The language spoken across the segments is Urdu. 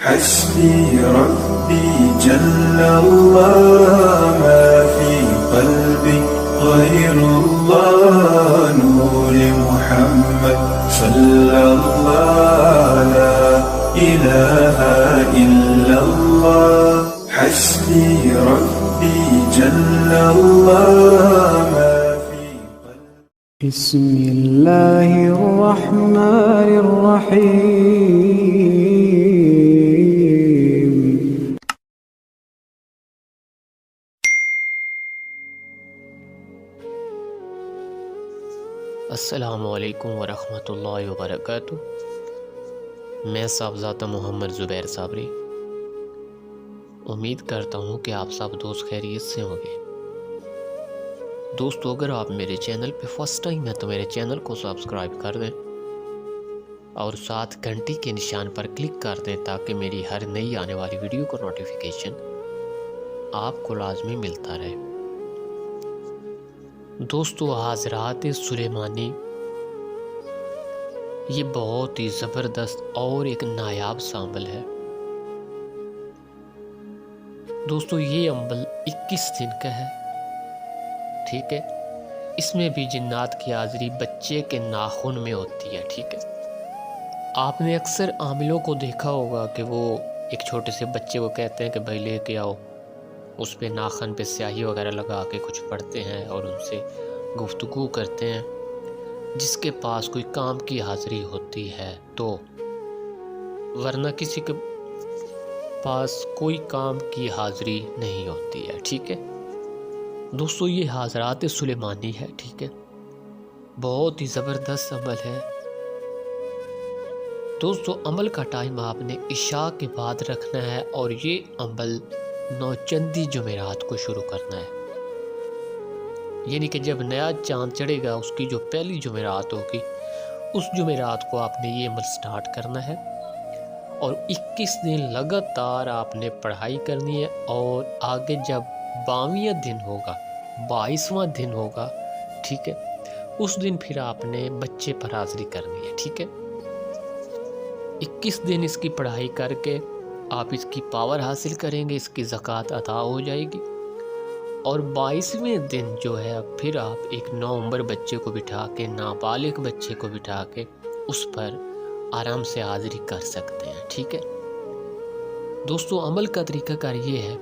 حسبي ربي جل الله ما في قلبي غير الله نور محمد صلى الله لا إله إلا الله حسبي ربي جل الله ما في قلبي بسم الله الرحمن الرحيم السلام علیکم ورحمۃ اللہ وبرکاتہ۔ میں صاحبزادہ محمد زبیر صابری امید کرتا ہوں کہ آپ سب دوست خیریت سے ہوں گے۔ دوستو، اگر آپ میرے چینل پہ فرسٹ ٹائم ہیں تو میرے چینل کو سبسکرائب کر دیں اور ساتھ گھنٹی کے نشان پر کلک کر دیں تاکہ میری ہر نئی آنے والی ویڈیو کو نوٹیفیکیشن آپ کو لازمی ملتا رہے۔ دوستو، حاضرات سلیمانی یہ بہت ہی زبردست اور ایک نایاب سا عمل ہے۔ دوستو، یہ عمل 21 دن کا ہے، ٹھیک ہے۔ اس میں بھی جنات کی حاضری بچے کے ناخن میں ہوتی ہے، ٹھیک ہے۔ آپ نے اکثر عاملوں کو دیکھا ہوگا کہ وہ ایک چھوٹے سے بچے کو کہتے ہیں کہ بھائی لے کے آؤ، اس پہ ناخن پہ سیاہی وغیرہ لگا کے کچھ پڑھتے ہیں اور ان سے گفتگو کرتے ہیں۔ جس کے پاس کوئی کام کی حاضری ہوتی ہے تو، ورنہ کسی کے پاس کوئی کام کی حاضری نہیں ہوتی ہے، ٹھیک ہے۔ دوستو، یہ حاضرات سلیمانی ہے، ٹھیک ہے۔ بہت ہی زبردست عمل ہے۔ دوستو، عمل کا ٹائم آپ نے عشاء کے بعد رکھنا ہے اور یہ عمل نوچندی جمعرات کو شروع کرنا ہے، یعنی کہ جب نیا چاند چڑھے گا اس کی جو پہلی جمعرات ہوگی اس جمعرات کو آپ نے یہ عمل سٹارٹ کرنا ہے اور 21 دن لگاتار آپ نے پڑھائی کرنی ہے، اور آگے جب 22واں دن ہوگا، 22واں دن ہوگا، ٹھیک ہے، اس دن پھر آپ نے بچے پر حاضری کرنی ہے، ٹھیک ہے۔ 21 دن اس کی پڑھائی کر کے آپ اس کی پاور حاصل کریں گے، اس کی زکوٰۃ ادا ہو جائے گی، اور 22ویں دن جو ہے پھر آپ ایک نوعمر بچے کو بٹھا کے، نابالغ بچے کو بٹھا کے اس پر آرام سے حاضری کر سکتے ہیں، ٹھیک ہے۔ دوستو، عمل کا طریقہ کار یہ ہے،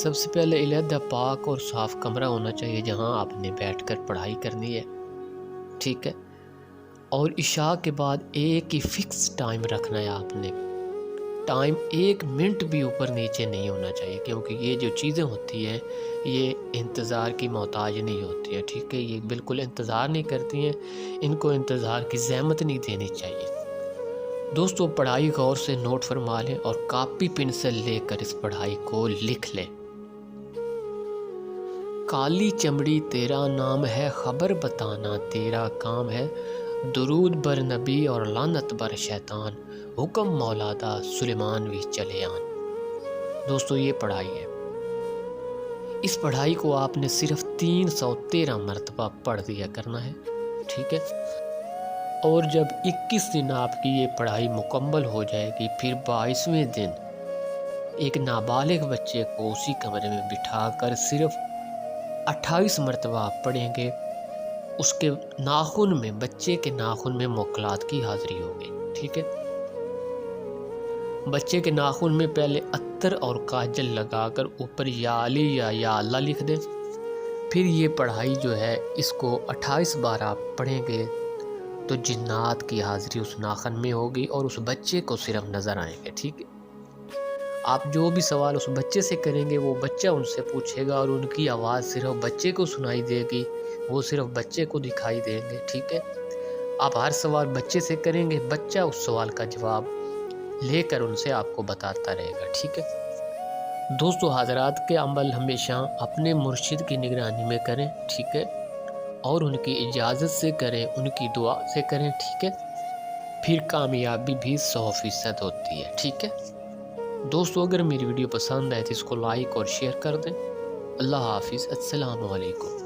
سب سے پہلے علیحدہ پاک اور صاف کمرہ ہونا چاہیے جہاں آپ نے بیٹھ کر پڑھائی کرنی ہے، ٹھیک ہے۔ اور عشاء کے بعد ایک ہی فکس ٹائم رکھنا ہے آپ نے، ٹائم 1 منٹ بھی اوپر نیچے نہیں ہونا چاہیے، کیونکہ یہ جو چیزیں ہوتی ہیں یہ انتظار کی محتاج نہیں ہوتی ہیں، ٹھیک ہے۔ یہ بالکل انتظار نہیں کرتی ہیں، ان کو انتظار کی زحمت نہیں دینی چاہیے۔ دوستو، پڑھائی غور سے نوٹ فرما لیں اور کاپی پنسل لے کر اس پڑھائی کو لکھ لیں۔ کالی چمڑی تیرا نام ہے، خبر بتانا تیرا کام ہے، درود بر نبی اور لعنت بر شیطان، حکم مولادا سلیمان وی چلے آن۔ دوستو، یہ پڑھائی ہے، اس پڑھائی کو آپ نے صرف 313 مرتبہ پڑھ دیا کرنا ہے، ٹھیک ہے۔ اور جب 21 دن آپ کی یہ پڑھائی مکمل ہو جائے گی، پھر 22ویں دن ایک نابالغ بچے کو اسی کمرے میں بٹھا کر صرف 28 مرتبہ آپ پڑھیں گے، اس کے ناخن میں، بچے کے ناخن میں موکلات کی حاضری ہوگی، ٹھیک ہے۔ بچے کے ناخن میں پہلے عطر اور کاجل لگا کر اوپر یا علی یا اللہ لکھ دیں، پھر یہ پڑھائی جو ہے اس کو 28 بار آپ پڑھیں گے تو جنات کی حاضری اس ناخن میں ہوگی اور اس بچے کو صرف نظر آئیں گے، ٹھیک ہے۔ آپ جو بھی سوال اس بچے سے کریں گے وہ بچہ ان سے پوچھے گا اور ان کی آواز صرف بچے کو سنائی دے گی، وہ صرف بچے کو دکھائی دیں گے، ٹھیک ہے۔ آپ ہر سوال بچے سے کریں گے، بچہ اس سوال کا جواب لے کر ان سے آپ کو بتاتا رہے گا، ٹھیک ہے۔ دوستو، حضرات کے عمل ہمیشہ اپنے مرشد کی نگرانی میں کریں، ٹھیک ہے، اور ان کی اجازت سے کریں، ان کی دعا سے کریں، ٹھیک ہے، پھر کامیابی بھی 100% ہوتی ہے، ٹھیک ہے۔ دوستو، اگر میری ویڈیو پسند آئے تو اس کو لائک اور شیئر کر دیں۔ اللہ حافظ، السلام علیکم۔